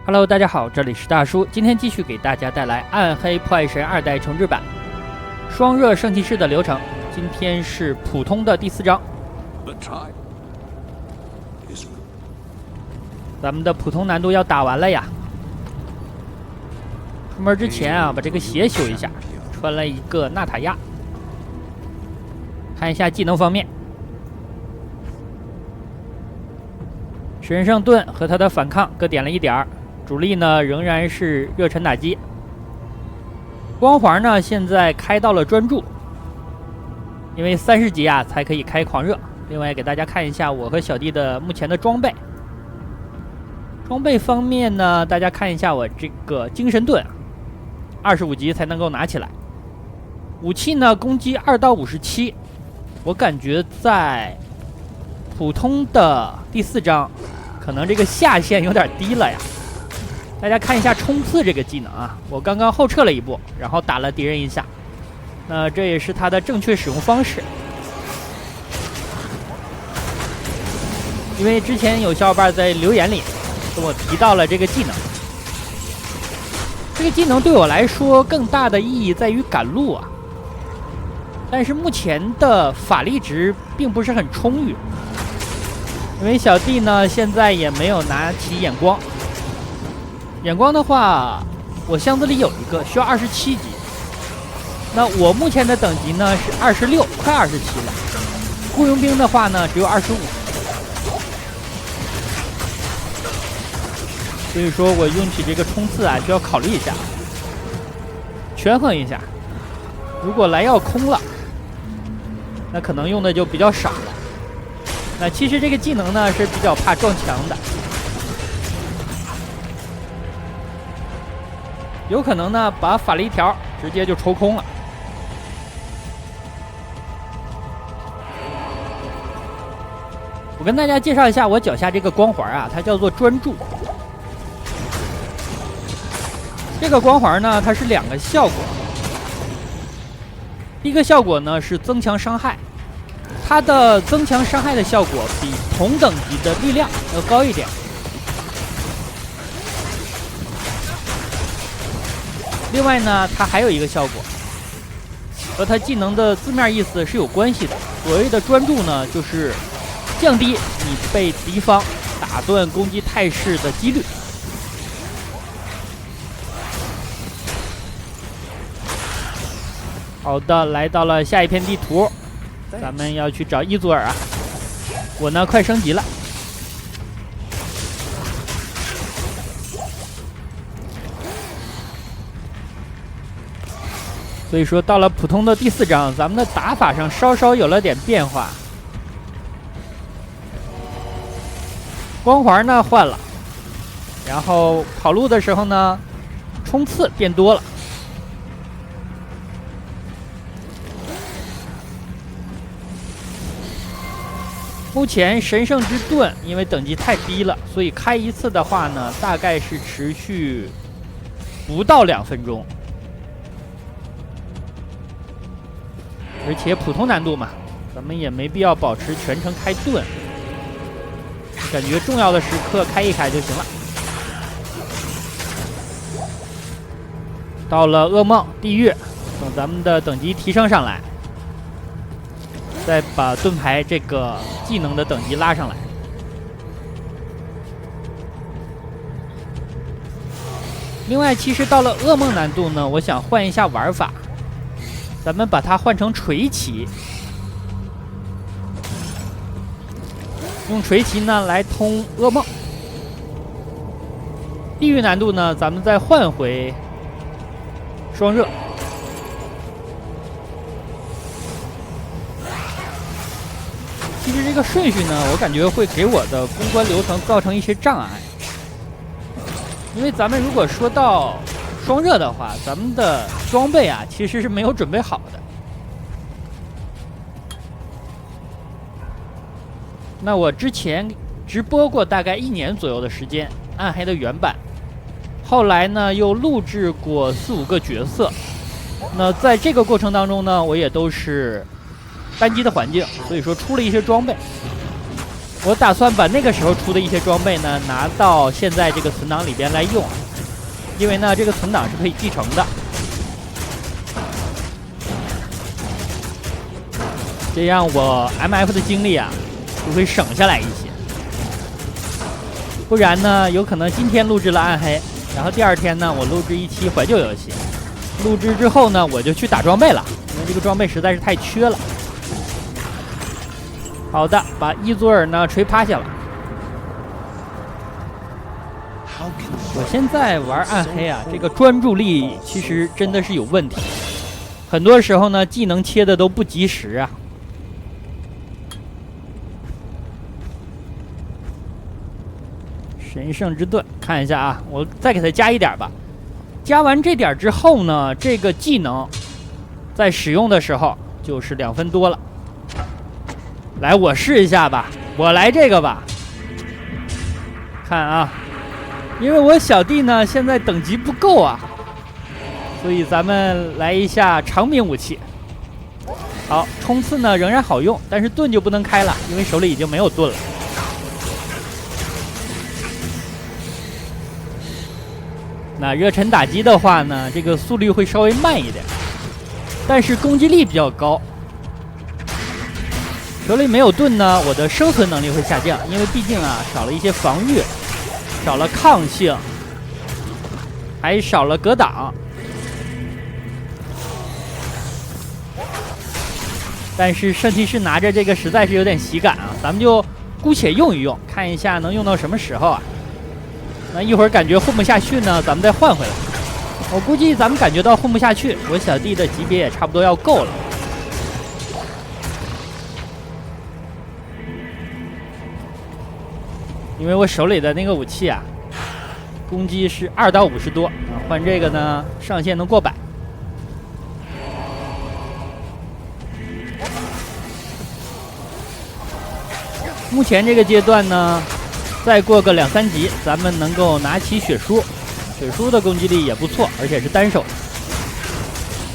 Hello， 大家好，这里是大叔，今天继续给大家带来《暗黑破坏神2代重置版》双热圣骑士的流程。今天是普通的第4章，咱们的普通难度要打完了呀。出门之前啊，把这个鞋修一下，穿了一个纳塔亚。看一下技能方面，神圣盾和他的反抗各点了1点，主力呢仍然是热忱打击。光环呢现在开到了专注，因为30级啊才可以开狂热。另外给大家看一下我和小弟的目前的装备。装备方面呢，大家看一下我这个精神盾，25级才能够拿起来。武器呢攻击2到57，我感觉在普通的第4章可能这个下限有点低了呀。大家看一下冲刺这个技能啊，我刚刚后撤了一步，然后打了敌人一下，那这也是它的正确使用方式。因为之前有小伙伴在留言里跟我提到了这个技能，这个技能对我来说更大的意义在于赶路啊，但是目前的法力值并不是很充裕，因为小弟呢现在也没有拿起眼光。眼光的话，我箱子里有一个，需要27级。那我目前的等级呢是26，快27了。雇佣兵的话呢只有25，所以说我用起这个冲刺啊就要考虑一下，权衡一下。如果蓝药空了，那可能用的就比较少了。那其实这个技能呢是比较怕撞墙的。有可能呢把法力条直接就抽空了。我跟大家介绍一下我脚下这个光环啊，它叫做专注。这个光环呢它是2个效果，第一个效果呢是增强伤害，它的增强伤害的效果比同等级的力量要高一点。另外呢，它还有一个效果，和它技能的字面意思是有关系的。所谓的专注呢，就是降低你被敌方打断攻击态势的几率。好的，来到了下一片地图，咱们要去找伊祖尔啊。我呢，快升级了。所以说到了普通的第4章，咱们的打法上稍稍有了点变化。光环呢换了，然后跑路的时候呢，冲刺变多了。目前神圣之盾因为等级太低了，所以开一次的话呢，大概是持续不到2分钟。而且普通难度嘛，咱们也没必要保持全程开盾，感觉重要的时刻开一开就行了。到了噩梦地狱，等咱们的等级提升上来，再把盾牌这个技能的等级拉上来。另外，其实到了噩梦难度呢，我想换一下玩法。咱们把它换成锤骑，用锤骑呢来通噩梦。地狱难度呢，咱们再换回双热。其实这个顺序呢，我感觉会给我的公关流程造成一些障碍，因为咱们如果说到双热的话，咱们的装备啊其实是没有准备好的。那我之前直播过大概1年左右的时间暗黑的原版，后来呢又录制过4、5个角色。那在这个过程当中呢，我也都是单机的环境，所以说出了一些装备。我打算把那个时候出的一些装备呢拿到现在这个存档里边来用，因为呢这个存档是可以继承的，这样我 MF 的精力啊就会省下来一些。不然呢，有可能今天录制了暗黑，然后第二天呢我录制一期怀旧游戏，录制之后呢我就去打装备了，因为这个装备实在是太缺了。好的，把伊佐尔呢锤趴下了。我现在玩暗黑啊，这个专注力其实真的是有问题，很多时候呢技能切的都不及时啊。神圣之盾，看一下啊，我再给它加一点吧。加完这点之后呢，这个技能在使用的时候就是2分多了。来，我试一下吧，我来这个吧。看啊，因为我小弟呢现在等级不够啊，所以咱们来一下长柄武器。好，冲刺呢仍然好用，但是盾就不能开了，因为手里已经没有盾了。那热忱打击的话呢，这个速率会稍微慢一点，但是攻击力比较高。手里没有盾呢，我的生存能力会下降，因为毕竟啊少了一些防御，少了抗性，还少了格挡。但是圣骑士拿着这个实在是有点喜感啊，咱们就姑且用一用，看一下能用到什么时候啊。那一会儿感觉混不下去呢，咱们再换回来。我估计咱们感觉到混不下去，我小弟的级别也差不多要够了。因为我手里的那个武器啊，攻击是2到50多啊，换这个呢上限能过100。目前这个阶段呢，再过个2、3级，咱们能够拿起血书。血书的攻击力也不错，而且是单手。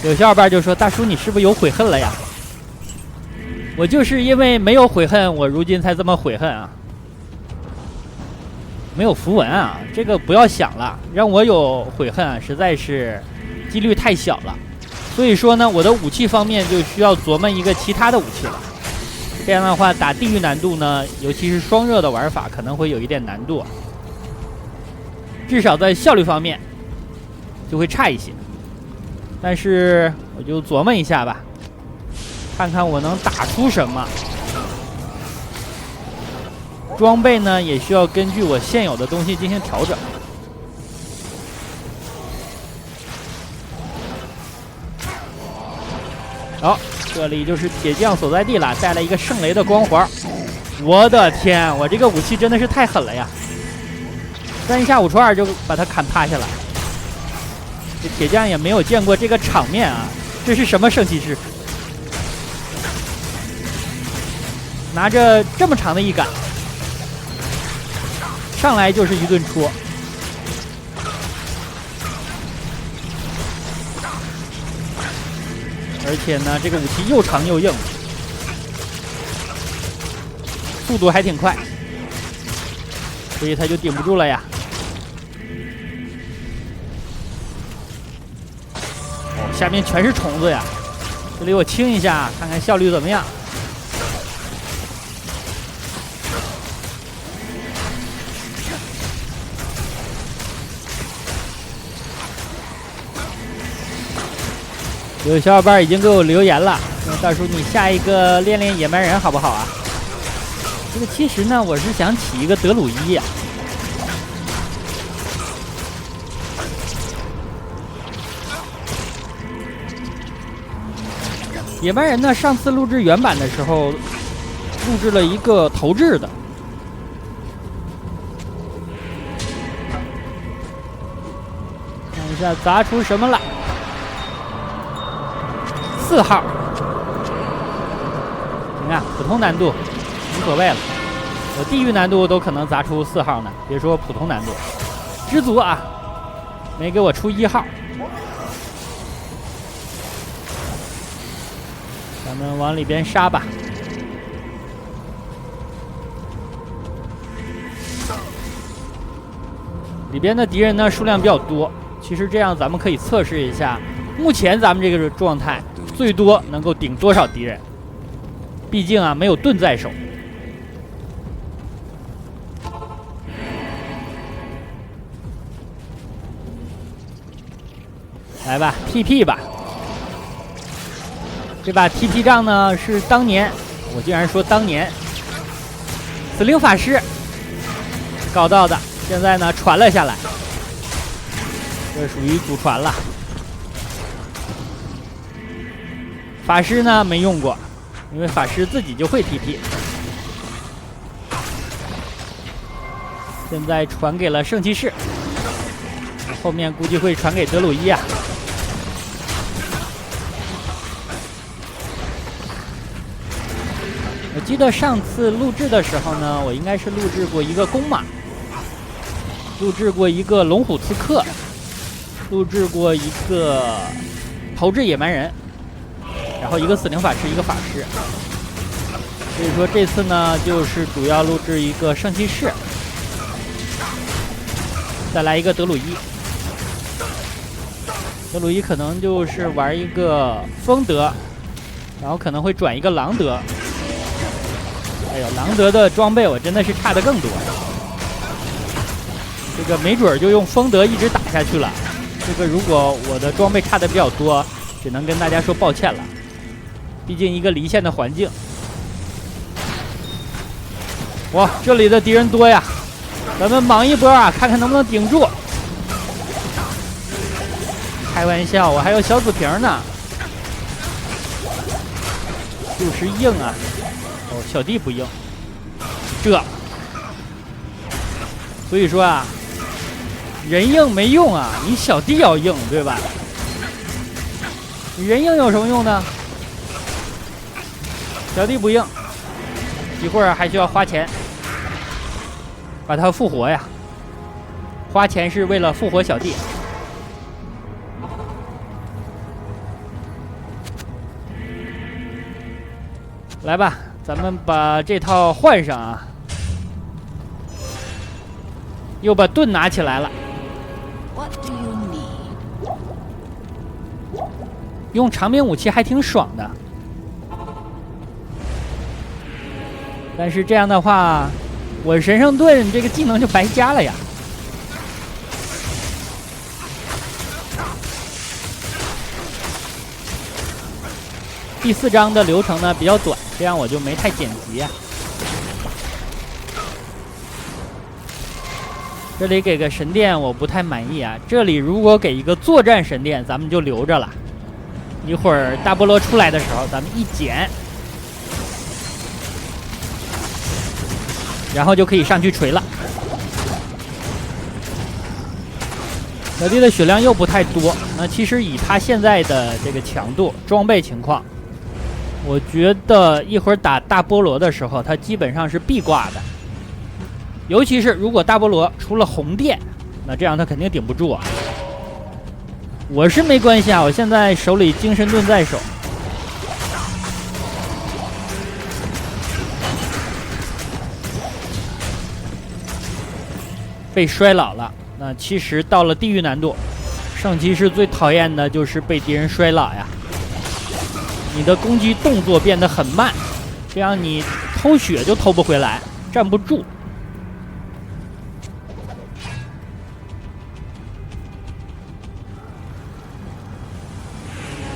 有小伙伴就说：“大叔，你是不是有悔恨了呀？”我就是因为没有悔恨，我如今才这么悔恨啊。没有符文啊，这个不要想了，让我有悔恨啊，实在是几率太小了。所以说呢，我的武器方面就需要琢磨一个其他的武器了。这样的话，打地狱难度呢，尤其是双热的玩法可能会有一点难度，至少在效率方面就会差一些。但是我就琢磨一下吧，看看我能打出什么。装备呢也需要根据我现有的东西进行调整。好，这里就是铁匠所在地了，带了一个圣雷的光环。我的天，我这个武器真的是太狠了呀！3下5除2就把他砍趴下了。这铁匠也没有见过这个场面啊，这是什么圣骑士？拿着这么长的一杆。上来就是一顿戳，而且呢，这个武器又长又硬，速度还挺快，所以他就顶不住了呀。哦，下面全是虫子呀！这里我清一下，看看效率怎么样。有小伙伴已经给我留言了，说大叔你下一个练练野蛮人好不好啊？这个其实呢，我是想起一个德鲁伊呀。野蛮人呢，上次录制原版的时候，录制了一个投掷的。看一下砸出什么了。4号，你看普通难度无所谓了，我地狱难度都可能砸出4号呢，别说普通难度。知足啊，没给我出1号。咱们往里边杀吧。里边的敌人呢数量比较多。其实这样咱们可以测试一下，目前咱们这个状态最多能够顶多少敌人。毕竟啊，没有盾在手。来吧 ，TP 吧。这把 TP 杖呢是当年，我竟然说当年，死灵法师搞到的，现在呢传了下来，这属于祖传了。法师呢没用过，因为法师自己就会 TP。现在传给了圣骑士，后面估计会传给德鲁伊啊。我记得上次录制的时候呢，我应该是录制过一个公马，录制过一个龙虎刺客，录制过一个投掷野蛮人，然后一个死灵法师，一个法师。所以说这次呢，就是主要录制一个圣骑士，再来一个德鲁伊。德鲁伊可能就是玩一个风德，然后可能会转一个狼德。哎呦，狼德的装备我真的是差的更多，这个没准就用风德一直打下去了。这个如果我的装备差的比较多，只能跟大家说抱歉了，毕竟一个离线的环境。哇，这里的敌人多呀，咱们莽一波啊，看看能不能顶住。开玩笑，我还有小紫瓶呢，就是硬啊。哦，小弟不硬，所以说啊，人硬没用啊，你小弟要硬，对吧？你人硬有什么用呢？小弟不硬，一会儿还需要花钱把他复活呀。花钱是为了复活小弟。来吧，咱们把这套换上啊，又把盾拿起来了。用长柄武器还挺爽的，但是这样的话，我神圣盾这个技能就白加了呀。第4章的流程呢比较短，这样我就没太剪辑啊。这里给个神殿我不太满意啊，这里如果给一个作战神殿，咱们就留着了。一会儿大菠萝出来的时候，咱们一捡，然后就可以上去锤了。小弟的血量又不太多，那其实以他现在的这个强度、装备情况，我觉得一会儿打大菠萝的时候，他基本上是必挂的。尤其是如果大菠萝出了红电，那这样他肯定顶不住啊。我是没关系啊，我现在手里精神盾在手。被衰老了，那其实到了地狱难度，圣骑士最讨厌的就是被敌人衰老呀。你的攻击动作变得很慢，这样你偷血就偷不回来，站不住。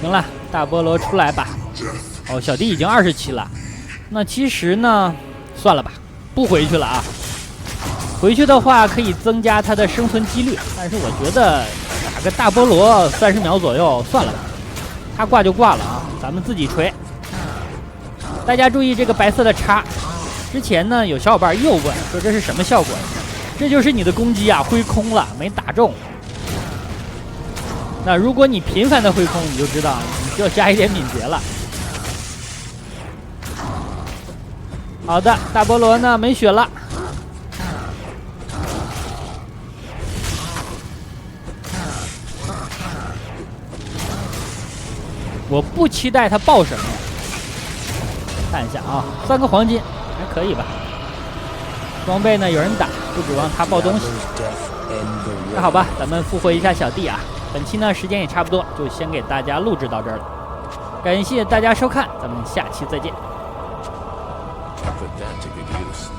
行了，大菠萝出来吧。哦，小弟已经27了。那其实呢，算了吧，不回去了啊。回去的话可以增加他的生存几率，但是我觉得打个大菠萝30秒左右，算了吧。他挂就挂了啊，咱们自己锤。大家注意这个白色的叉，之前呢有小伙伴又问说这是什么效果？这就是你的攻击啊挥空了，没打中。那如果你频繁的挥空，你就知道你需要加一点敏捷了。好的，大菠萝呢没血了。我不期待他爆什么，看一下啊，3个黄金还可以吧。装备呢有人打，不指望他爆东西。那好吧，咱们复活一下小弟啊。本期呢时间也差不多，就先给大家录制到这儿了。感谢大家收看，咱们下期再见。Put that to good use.